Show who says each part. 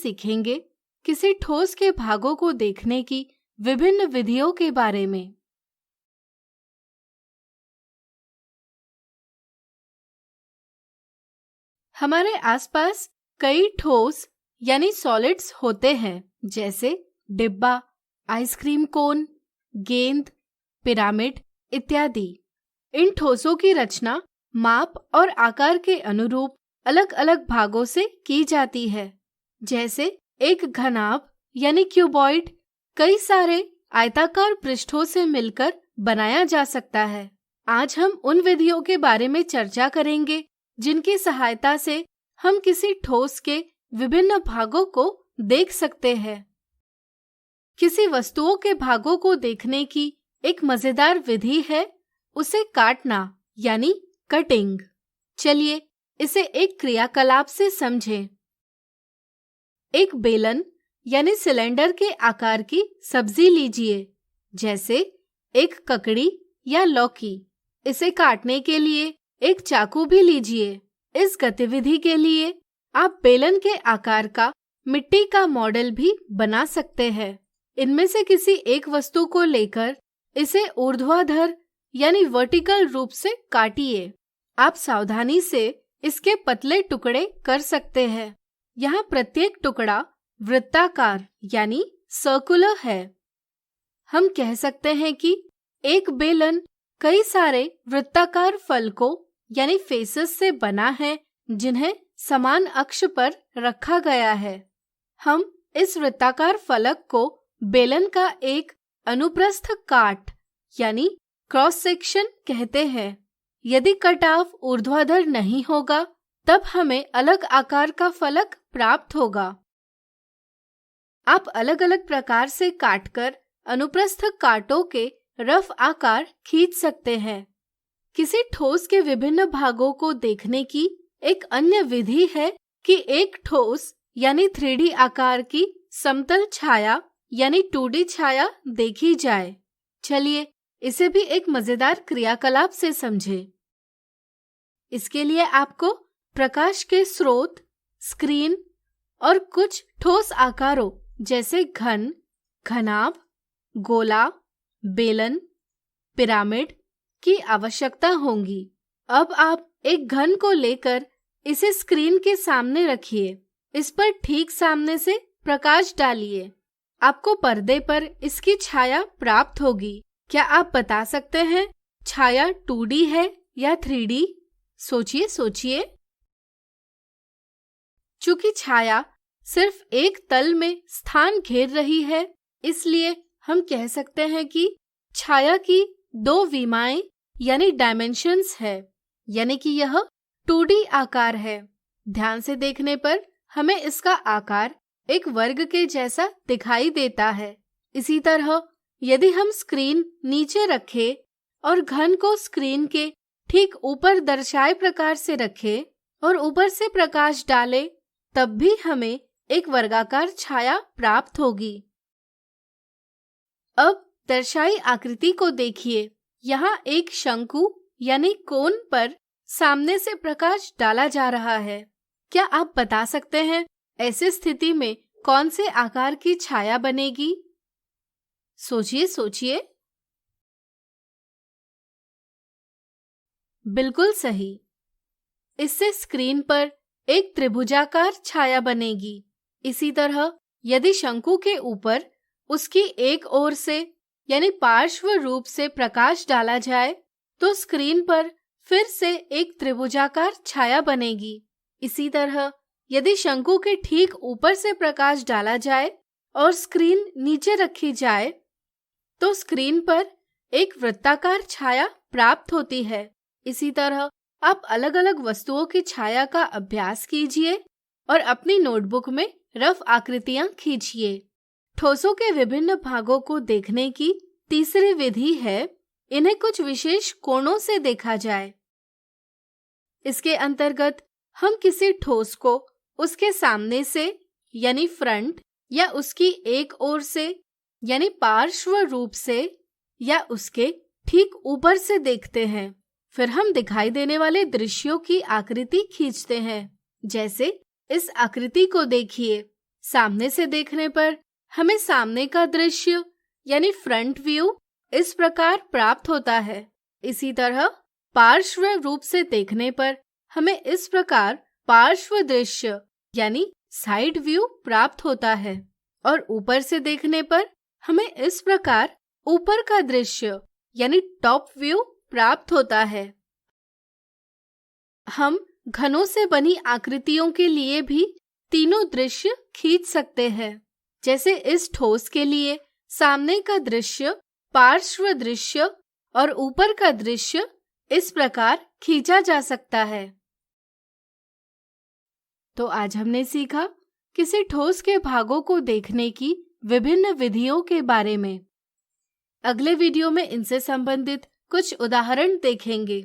Speaker 1: सीखेंगे किसी ठोस के भागों को देखने की विभिन्न विधियों के बारे में। हमारे आसपास कई ठोस यानी सॉलिड्स होते हैं, जैसे डिब्बा, आइसक्रीम कोन, गेंद, पिरामिड इत्यादि। इन ठोसों की रचना माप और आकार के अनुरूप अलग अलग भागों से की जाती है। जैसे एक घनाभ यानी क्यूबॉइड कई सारे आयताकार पृष्ठों से मिलकर बनाया जा सकता है। आज हम उन विधियों के बारे में चर्चा करेंगे जिनकी सहायता से हम किसी ठोस के विभिन्न भागों को देख सकते हैं। किसी वस्तुओं के भागों को देखने की एक मजेदार विधि है उसे काटना यानी कटिंग। चलिए इसे एक क्रियाकलाप से समझें। एक बेलन यानी सिलेंडर के आकार की सब्जी लीजिए, जैसे एक ककड़ी या लौकी। इसे काटने के लिए एक चाकू भी लीजिए। इस गतिविधि के लिए आप बेलन के आकार का मिट्टी का मॉडल भी बना सकते हैं। इनमें से किसी एक वस्तु को लेकर इसे ऊर्ध्वाधर यानी वर्टिकल रूप से काटिए। आप सावधानी से इसके पतले टुकड़े कर सकते हैं। यहाँ प्रत्येक टुकड़ा वृत्ताकार यानी सर्कुलर है। हम कह सकते हैं कि एक बेलन कई सारे वृत्ताकार फलकों यानी फेसेस से बना है, जिन्हें समान अक्ष पर रखा गया है। हम इस वृत्ताकार फलक को बेलन का एक अनुप्रस्थ काट यानी क्रॉस सेक्शन कहते हैं। यदि कटाव ऊर्ध्वाधर नहीं होगा तब हमें अलग आकार का फलक प्राप्त होगा। आप अलग अलग प्रकार से काटकर अनुप्रस्थ काटों के रफ आकार खींच सकते हैं। किसी ठोस के विभिन्न भागों को देखने की एक अन्य विधि है कि एक ठोस यानी 3D आकार की समतल छाया यानी 2D छाया देखी जाए। चलिए इसे भी एक मजेदार क्रियाकलाप से समझें। इसके लिए आपको प्रकाश के स्रोत, स्क्रीन और कुछ ठोस आकारों जैसे घन, घनाभ, गोला, बेलन, पिरामिड की आवश्यकता होगी। अब आप एक घन को लेकर इसे स्क्रीन के सामने रखिए। इस पर ठीक सामने से प्रकाश डालिए। आपको पर्दे पर इसकी छाया प्राप्त होगी। क्या आप बता सकते हैं छाया 2D है या 3D? सोचिए सोचिए। चूंकि छाया सिर्फ एक तल में स्थान घेर रही है, इसलिए हम कह सकते हैं कि छाया की 2 विमाएं यानी डायमेंशंस है, यानी कि यह 2D आकार है। ध्यान से देखने पर हमें इसका आकार एक वर्ग के जैसा दिखाई देता है। इसी तरह यदि हम स्क्रीन नीचे रखें और घन को स्क्रीन के ठीक ऊपर दर्शाए प्रकार से रखें और ऊपर से प्रकाश डालें, तब भी हमें एक वर्गाकार छाया प्राप्त होगी। अब दर्शाई आकृति को देखिए। यहाँ एक शंकु यानी कोन पर सामने से प्रकाश डाला जा रहा है। क्या आप बता सकते हैं ऐसी स्थिति में कौन से आकार की छाया बनेगी? सोचिए सोचिए। बिल्कुल सही। इससे स्क्रीन पर एक त्रिभुजाकार छाया बनेगी। इसी तरह यदि शंकु के ऊपर उसकी एक ओर से यानी पार्श्व रूप से प्रकाश डाला जाए तो स्क्रीन पर फिर से एक त्रिभुजाकार छाया बनेगी। इसी तरह यदि शंकु के ठीक ऊपर से प्रकाश डाला जाए और स्क्रीन नीचे रखी जाए तो स्क्रीन पर एक वृत्ताकार छाया प्राप्त होती है। इसी तरह आप अलग अलग वस्तुओं की छाया का अभ्यास कीजिए और अपनी नोटबुक में रफ आकृतियां खींचिए। ठोसों के विभिन्न भागों को देखने की तीसरी विधि है इन्हें कुछ विशेष कोणों से देखा जाए। इसके अंतर्गत हम किसी ठोस को उसके सामने से यानी फ्रंट या उसकी एक ओर से यानी पार्श्व रूप से या उसके ठीक ऊपर से देखते हैं। फिर हम दिखाई देने वाले दृश्यों की आकृति खींचते हैं। जैसे इस आकृति को देखिए। सामने से देखने पर हमें सामने का दृश्य यानी फ्रंट व्यू इस प्रकार प्राप्त होता है। इसी तरह पार्श्व रूप से देखने पर हमें इस प्रकार पार्श्व दृश्य यानी साइड व्यू प्राप्त होता है और ऊपर से देखने पर हमें इस प्रकार ऊपर का दृश्य यानी टॉप व्यू प्राप्त होता है। हम घनों से बनी आकृतियों के लिए भी तीनों दृश्य खींच सकते हैं। जैसे इस ठोस के लिए सामने का दृश्य, पार्श्व दृश्य और ऊपर का दृश्य इस प्रकार खींचा जा सकता है। तो आज हमने सीखा किसी ठोस के भागों को देखने की विभिन्न विधियों के बारे में। अगले वीडियो में इनसे संबंधित कुछ उदाहरण देखेंगे।